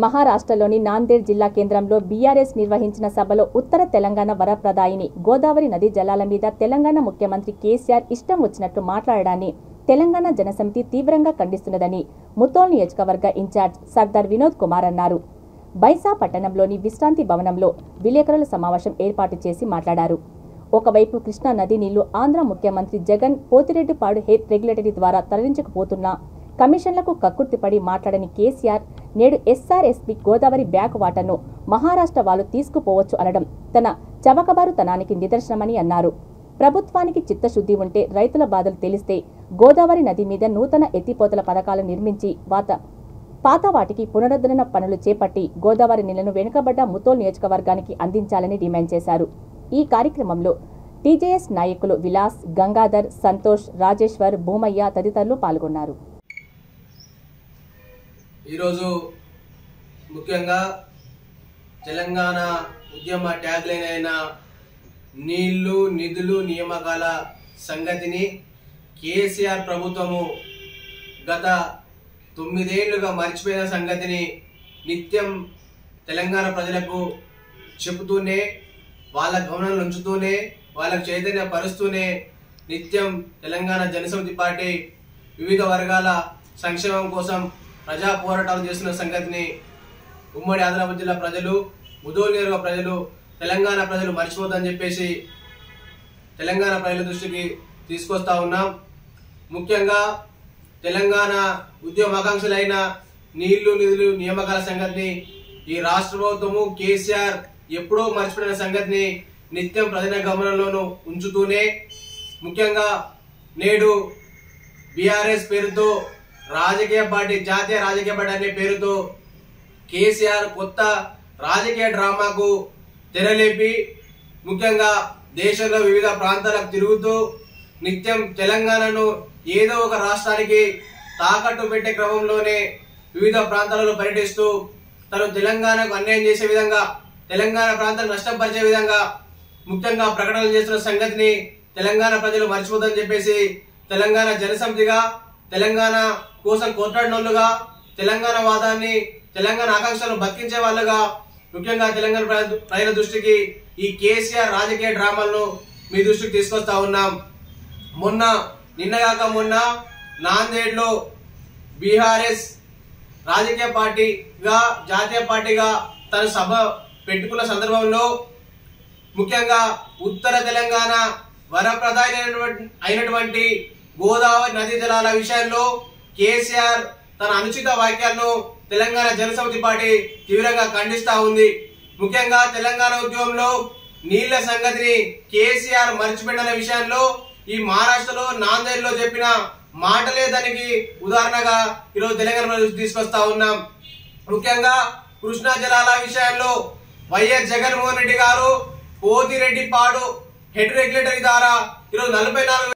మహారాష్ట్రలోని నాందేడ్ జిల్లా కేంద్రంలో బీఆర్ఎస్ నిర్వహించిన సభలో ఉత్తర తెలంగాణ వరప్రదాయిని గోదావరి నది జలాల మీద తెలంగాణ ముఖ్యమంత్రి కేసీఆర్ ఇష్టం వచ్చినట్లు మాట్లాడడాన్ని తెలంగాణ జనసమితి తీవ్రంగా ఖండిస్తున్నదని ముథోల్ నియోజకవర్గ ఇన్ఛార్జ్ సర్దార్ వినోద్ కుమార్ అన్నారు. బైసా పట్టణంలోని విశ్రాంతి భవనంలో విలేకరుల సమావేశం ఏర్పాటు చేసి మాట్లాడారు. ఒకవైపు కృష్ణా నది నీళ్లు ఆంధ్ర ముఖ్యమంత్రి జగన్ పోతిరెడ్డిపాడు హెడ్ రెగ్యులేటరీ ద్వారా తరలించకపోతున్నా కమిషన్లకు కక్కుర్తిపడి మాట్లాడని కేసీఆర్ నేడు ఎస్ఆర్ఎస్పీ గోదావరి బ్యాక్ వాటర్ను మహారాష్ట్ర వాళ్ళు తీసుకుపోవచ్చు అనడం తన చవకబారుతనానికి నిదర్శనమని అన్నారు. ప్రభుత్వానికి చిత్తశుద్ధి ఉంటే రైతుల బాధలు తెలిస్తే గోదావరి నది మీద నూతన ఎత్తిపోతల పథకాలు నిర్మించి పాత వాటికి పునరుద్ధరణ పనులు చేపట్టి గోదావరి నీళ్లను వెనుకబడ్డ ముథోల్ నియోజకవర్గానికి అందించాలని డిమాండ్ చేశారు. ఈ కార్యక్రమంలో టీజేఎస్ నాయకులు విలాస్, గంగాధర్, సంతోష్, రాజేశ్వర్, భూమయ్య తదితరులు పాల్గొన్నారు. ఈరోజు ముఖ్యంగా తెలంగాణ ఉద్యమ ట్యాగ్లైన్ అయిన నీళ్లు, నిధులు, నియామకాల సంగతిని కేసీఆర్ ప్రభుత్వము గత 9 ఏళ్లుగా మర్చిపోయిన సంగతిని నిత్యం తెలంగాణ ప్రజలకు చెబుతూనే, వాళ్ళ గమనంలో ఉంచుతూనే, వాళ్ళకు చైతన్య పరుస్తూనే నిత్యం తెలంగాణ జనసమితి పార్టీ వివిధ వర్గాల సంక్షేమం కోసం ప్రజా పోరాటాలు చేస్తున్న సంగతిని ఉమ్మడి ఆదిలాబాద్ జిల్లా ప్రజలు, ముథోల్ నియోజకవర్గ ప్రజలు, తెలంగాణ ప్రజలు మర్చిపోద్దని చెప్పేసి తెలంగాణ ప్రజల దృష్టికి తీసుకొస్తా ఉన్నాం. ముఖ్యంగా తెలంగాణ ఉద్యమాకాంక్షలైన నీళ్లు, నిధులు, నియామకాల సంగతిని ఈ రాష్ట్ర ప్రభుత్వము కేసీఆర్ ఎప్పుడో మర్చిపోయిన సంగతిని నిత్యం ప్రజల గమనంలోనూ ఉంచుతూనే, ముఖ్యంగా నేడు బీఆర్ఎస్ పేరుతో రాజకీయ పార్టీ, జాతీయ రాజకీయ పార్టీ అనే పేరుతో కేసీఆర్ కొత్త రాజకీయ డ్రామాకు తెరలేపి ముఖ్యంగా దేశంలో వివిధ ప్రాంతాలకు తిరుగుతూ నిత్యం తెలంగాణను ఏదో ఒక రాష్ట్రానికి తాకట్టు పెట్టే క్రమంలోనే వివిధ ప్రాంతాలలో పర్యటిస్తూ తను తెలంగాణకు అన్యాయం చేసే విధంగా, తెలంగాణ ప్రాంతాన్ని నష్టపరిచే విధంగా ముఖ్యంగా ప్రకటనలు చేస్తున్న సంగతిని తెలంగాణ ప్రజలు మర్చిపోదని చెప్పేసి తెలంగాణ జనసమితిగా, తెలంగాణ కోసం కొట్లాడినోళ్ళుగా, తెలంగాణ వాదాన్ని, తెలంగాణ ఆకాంక్షలను బతికించే వాళ్ళుగా ముఖ్యంగా తెలంగాణ ప్రజల దృష్టికి ఈ కేసీఆర్ రాజకీయ డ్రామాలను మీ దృష్టికి తీసుకొస్తా ఉన్నాం. నిన్నగాక మొన్న నాందేడ్లో బీఆర్ఎస్ రాజకీయ పార్టీగా, జాతీయ పార్టీగా తన సభ పెట్టుకున్న సందర్భంలో ముఖ్యంగా ఉత్తర తెలంగాణ వరప్రదాయి అయినటువంటి గోదావరి నదీ జలాల విషయంలో కేసీఆర్ తన అనుచిత వ్యాఖ్యలను తెలంగాణ జనసమితి పార్టీ తీవ్రంగా ఖండిస్తా ఉంది. ముఖ్యంగా తెలంగాణ ఉద్యమంలో నీళ్ల సంగతిని కేసీఆర్ మర్చిపోయిన విషయంలో ఈ మహారాష్ట్రలో నాందేడ్లో చెప్పిన మాటలే దానికి ఉదాహరణగా ఈరోజు తెలంగాణ తీసుకొస్తా ఉన్నాం. ముఖ్యంగా కృష్ణా జలాల విషయంలో వైఎస్ జగన్మోహన్ రెడ్డి గారు పోతిరెడ్డిపాడు హెడ్ రెగ్యులేటరీ ద్వారా ఈరోజు 44